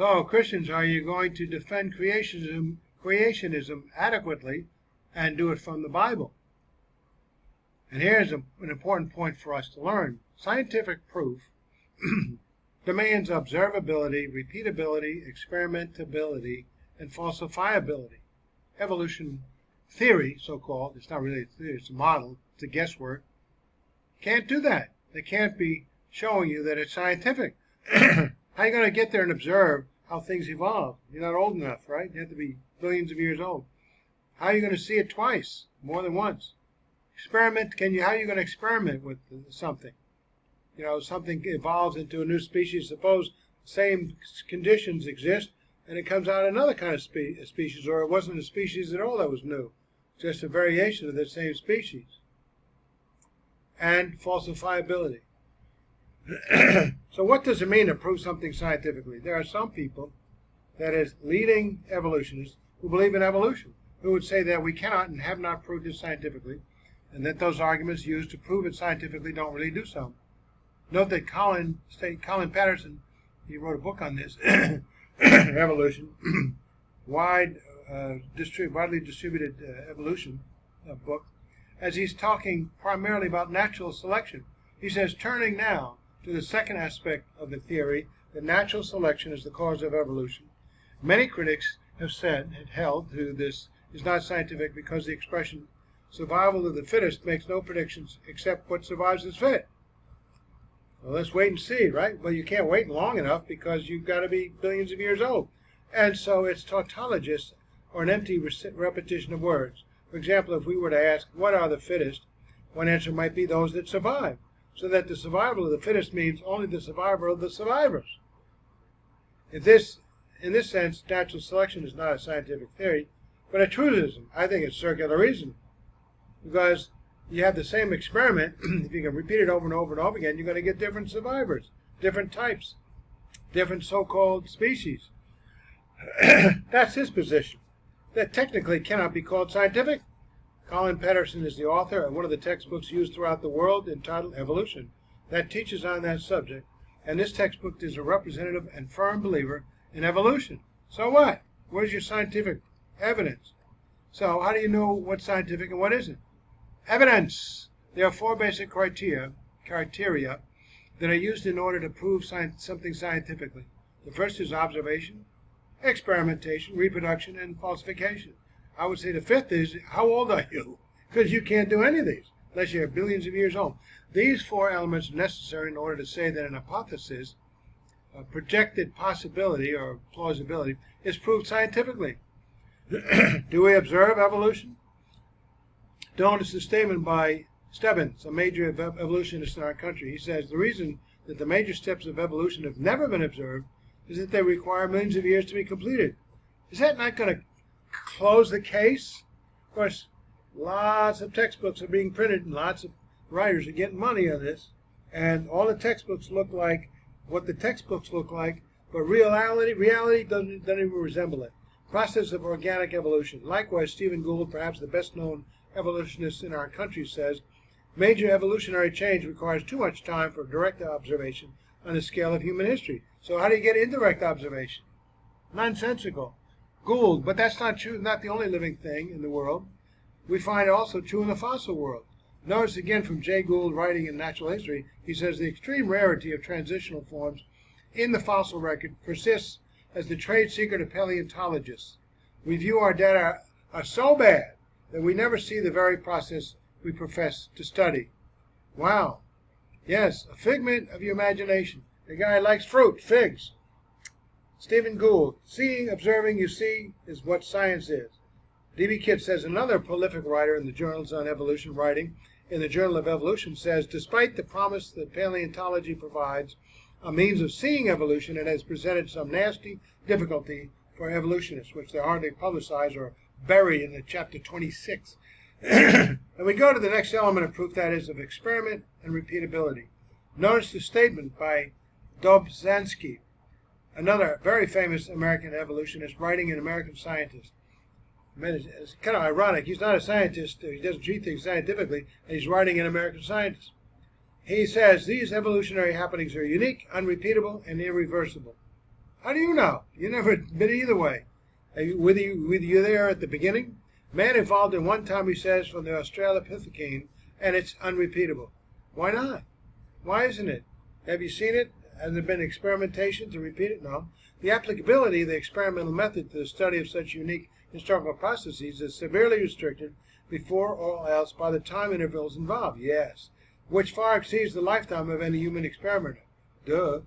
So, Christians, are you going to defend creationism adequately and do it from the Bible? And here's an important point for us to learn. Scientific proof demands observability, repeatability, experimentability, and falsifiability. Evolution theory, so-called, it's not really a theory, it's a model, it's a guesswork, can't do that. They can't be showing you that it's scientific. How are you going to get there and observe how things evolve? You're not old enough, right? You have to be billions of years old. How are you going to see it twice, more than once? How are you going to experiment with something? You know, something evolves into a new species. Suppose the same conditions exist and it comes out another kind of species, or it wasn't a species at all that was new, just a variation of the same species. And falsifiability. So what does it mean to prove something scientifically? There are some people, that is, leading evolutionists, who believe in evolution, who would say that we cannot and have not proved it scientifically, and that those arguments used to prove it scientifically don't really do so. Note that Colin Patterson, he wrote a book on this, evolution, widely distributed evolution book, as he's talking primarily about natural selection. He says, turning now to the second aspect of the theory, that natural selection is the cause of evolution. Many critics have held to this is not scientific because the expression survival of the fittest makes no predictions except what survives is fit. Well, let's wait and see, right? Well, you can't wait long enough because you've got to be billions of years old. And so it's tautologous, or an empty repetition of words. For example, if we were to ask, what are the fittest? One answer might be those that survive. So that the survival of the fittest means only the survival of the survivors. In this sense, natural selection is not a scientific theory, but a truism. I think it's circular reasoning. Because you have the same experiment, if you can repeat it over and over and over again, you're going to get different survivors, different types, different so-called species. That's his position. That technically cannot be called scientific. Colin Patterson is the author of one of the textbooks used throughout the world entitled Evolution that teaches on that subject, and this textbook is a representative and firm believer in evolution. So what? Where's your scientific evidence? So how do you know what's scientific and what isn't? Evidence! There are 4 basic criteria that are used in order to prove something scientifically. The first is observation, experimentation, reproduction, and falsification. I would say the 5th is, how old are you? Because you can't do any of these unless you're billions of years old. These 4 elements are necessary in order to say that an hypothesis, a projected possibility or plausibility, is proved scientifically. Do we observe evolution? Notice the statement by Stebbins, a major evolutionist in our country. He says, the reason that the major steps of evolution have never been observed is that they require millions of years to be completed. Is that not going to close the case? Of course, lots of textbooks are being printed and lots of writers are getting money on this. And all the textbooks look like what the textbooks look like, but reality doesn't even resemble it. Process of organic evolution. Likewise, Stephen Gould, perhaps the best known evolutionist in our country, says, major evolutionary change requires too much time for direct observation on the scale of human history. So how do you get indirect observation? Nonsensical. Gould, but that's not true, not the only living thing in the world. We find it also true in the fossil world. Notice again from Jay Gould writing in Natural History, he says the extreme rarity of transitional forms in the fossil record persists as the trade secret of paleontologists. We view our data are so bad that we never see the very process we profess to study. Wow. Yes, a figment of your imagination. The guy likes fruit, figs. Stephen Gould, seeing, observing, you see, is what science is. D.B. Kidd says, another prolific writer in the journals on evolution, writing in the Journal of Evolution, says, despite the promise that paleontology provides a means of seeing evolution, it has presented some nasty difficulty for evolutionists, which they hardly publicize or bury in the chapter 26. And we go to the next element of proof, that is of experiment and repeatability. Notice the statement by Dobzhansky, another very famous American evolutionist, writing an American Scientist. It's kind of ironic. He's not a scientist. He doesn't treat things scientifically, and he's writing an American Scientist. He says, these evolutionary happenings are unique, unrepeatable, and irreversible. How do you know? You never been either way. Were you there at the beginning? Man evolved in one time, he says, from the Australopithecine, and it's unrepeatable. Why not? Why isn't it? Have you seen it? Has there been experimentation to repeat it? No. The applicability of the experimental method to the study of such unique historical processes is severely restricted before all else by the time intervals involved. Yes. Which far exceeds the lifetime of any human experimenter. Duh.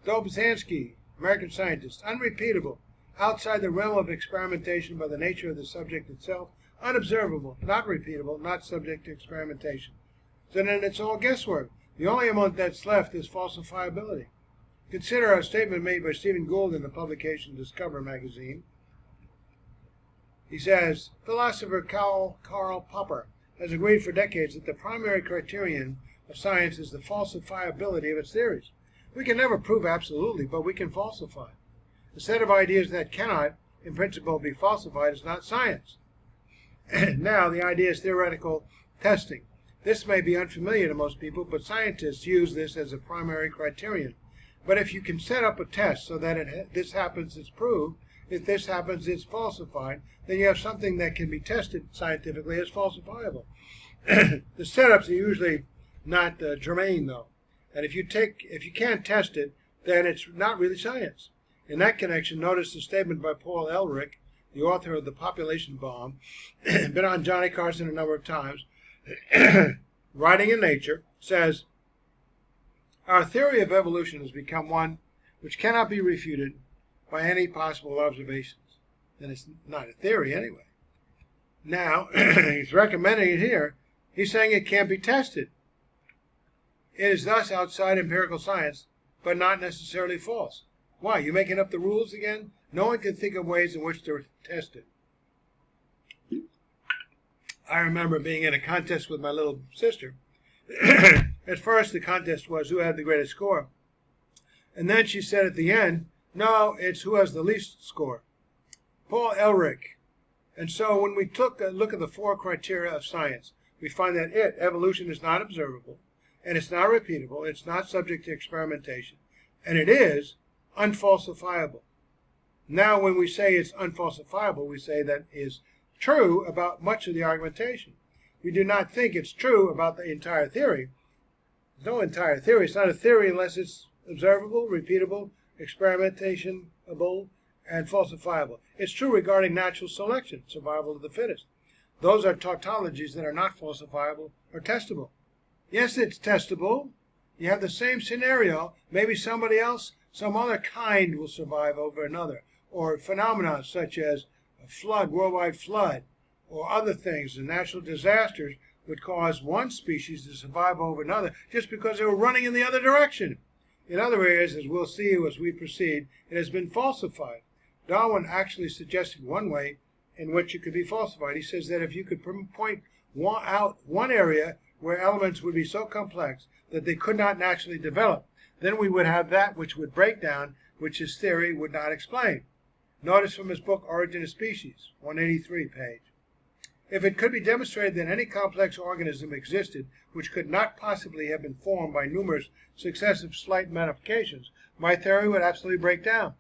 Dobzhansky, American scientist, unrepeatable, outside the realm of experimentation by the nature of the subject itself, unobservable, not repeatable, not subject to experimentation. So then it's all guesswork. The only element that's left is falsifiability. Consider a statement made by Stephen Gould in the publication Discover magazine. He says, philosopher Karl Popper has agreed for decades that the primary criterion of science is the falsifiability of its theories. We can never prove absolutely, but we can falsify. A set of ideas that cannot, in principle, be falsified is not science. Now, the idea is theoretical testing. This may be unfamiliar to most people, but scientists use this as a primary criterion. But if you can set up a test so that this happens, it's proved. If this happens, it's falsified. Then you have something that can be tested scientifically as falsifiable. The setups are usually not germane, though. And if you can't test it, then it's not really science. In that connection, notice the statement by Paul Ehrlich, the author of The Population Bomb, been on Johnny Carson a number of times, writing in Nature, says, our theory of evolution has become one which cannot be refuted by any possible observations. And it's not a theory anyway. Now, he's recommending it here. He's saying it can't be tested. It is thus outside empirical science, but not necessarily false. Why? You making up the rules again? No one can think of ways in which to test it. I remember being in a contest with my little sister. At first, the contest was who had the greatest score. And then she said at the end, no, it's who has the least score. Paul Ehrlich. And so when we took a look at the four criteria of science, we find that evolution is not observable, and it's not repeatable, it's not subject to experimentation, and it is unfalsifiable. Now, when we say it's unfalsifiable, we say that is true about much of the argumentation. We do not think it's true about the entire theory. There's no entire theory. It's not a theory unless it's observable, repeatable, experimentationable, and falsifiable. It's true regarding natural selection, survival of the fittest. Those are tautologies that are not falsifiable or testable. Yes, it's testable. You have the same scenario. Maybe somebody else, some other kind will survive over another. Or phenomena such as a flood, worldwide flood, or other things, the natural disasters would cause one species to survive over another just because they were running in the other direction. In other areas, as we'll see as we proceed, it has been falsified. Darwin actually suggested one way in which it could be falsified. He says that if you could point out one area where elements would be so complex that they could not naturally develop, then we would have that which would break down, which his theory would not explain. Notice from his book, Origin of Species, 183 page. If it could be demonstrated that any complex organism existed which could not possibly have been formed by numerous successive slight modifications, my theory would absolutely break down.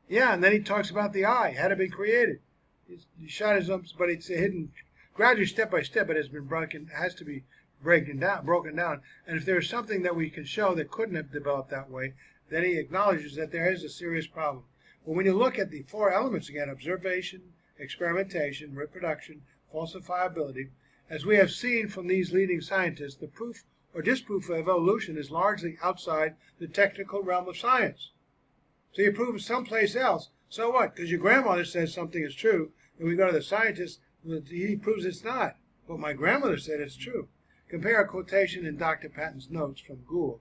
Yeah, and then he talks about the eye, had it been created. He shot his own, but it's a hidden, gradually step by step, it has been broken, has to be broken down. And if there is something that we can show that couldn't have developed that way, then he acknowledges that there is a serious problem. But when you look at the four elements again, observation, experimentation, reproduction, falsifiability, as we have seen from these leading scientists, the proof or disproof of evolution is largely outside the technical realm of science. So you prove it someplace else. So what? Because your grandmother says something is true, and we go to the scientist, he proves it's not. But my grandmother said it's true. Compare a quotation in Dr. Patton's notes from Gould,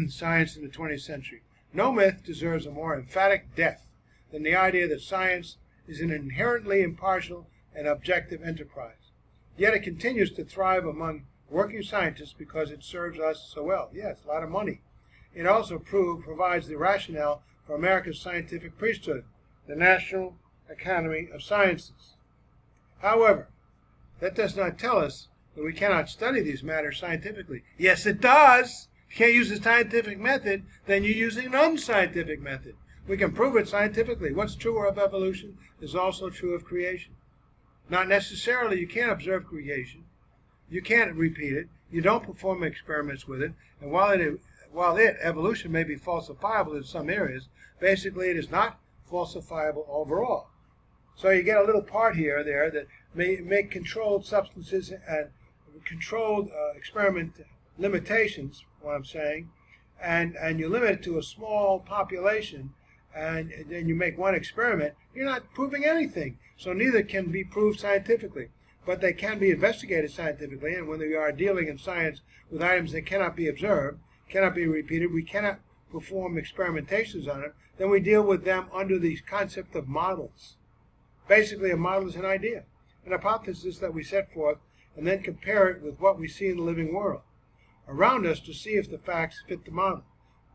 Science in the 20th Century. No myth deserves a more emphatic death than the idea that science is an inherently impartial and objective enterprise. Yet it continues to thrive among working scientists because it serves us so well. Yes, a lot of money. It also provides the rationale for America's scientific priesthood, the National Academy of Sciences. However, that does not tell us that we cannot study these matters scientifically. Yes, it does. If you can't use the scientific method, then you're using an unscientific method. We can prove it scientifically. What's true of evolution is also true of creation. Not necessarily. You can't observe creation. You can't repeat it. You don't perform experiments with it. And while evolution, may be falsifiable in some areas, basically it is not falsifiable overall. So you get a little part here there that may make controlled substances and controlled experiment limitations, what I'm saying, and you limit it to a small population, and then you make one experiment. You're not proving anything. So neither can be proved scientifically. But they can be investigated scientifically, and when we are dealing in science with items that cannot be observed, cannot be repeated, we cannot perform experimentations on them, then we deal with them under the concept of models. Basically, a model is an idea, an hypothesis that we set forth, and then compare it with what we see in the living world around us to see if the facts fit the model.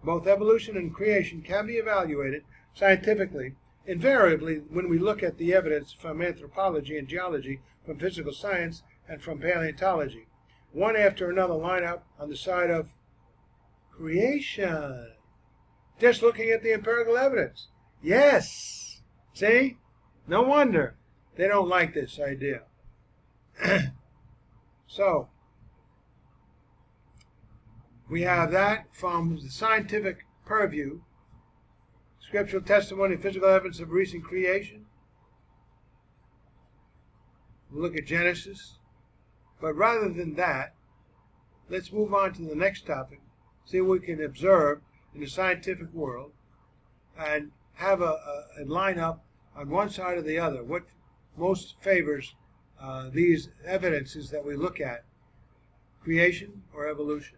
Both evolution and creation can be evaluated scientifically, invariably when we look at the evidence from anthropology and geology, from physical science, and from paleontology. One after another line up on the side of creation. Just looking at the empirical evidence. Yes! See? No wonder they don't like this idea. So, we have that from the scientific purview, scriptural testimony, physical evidence of recent creation. We'll look at Genesis. But rather than that, let's move on to the next topic, see what we can observe in the scientific world, and have a line up on one side or the other, what most favors these evidences that we look at, creation or evolution.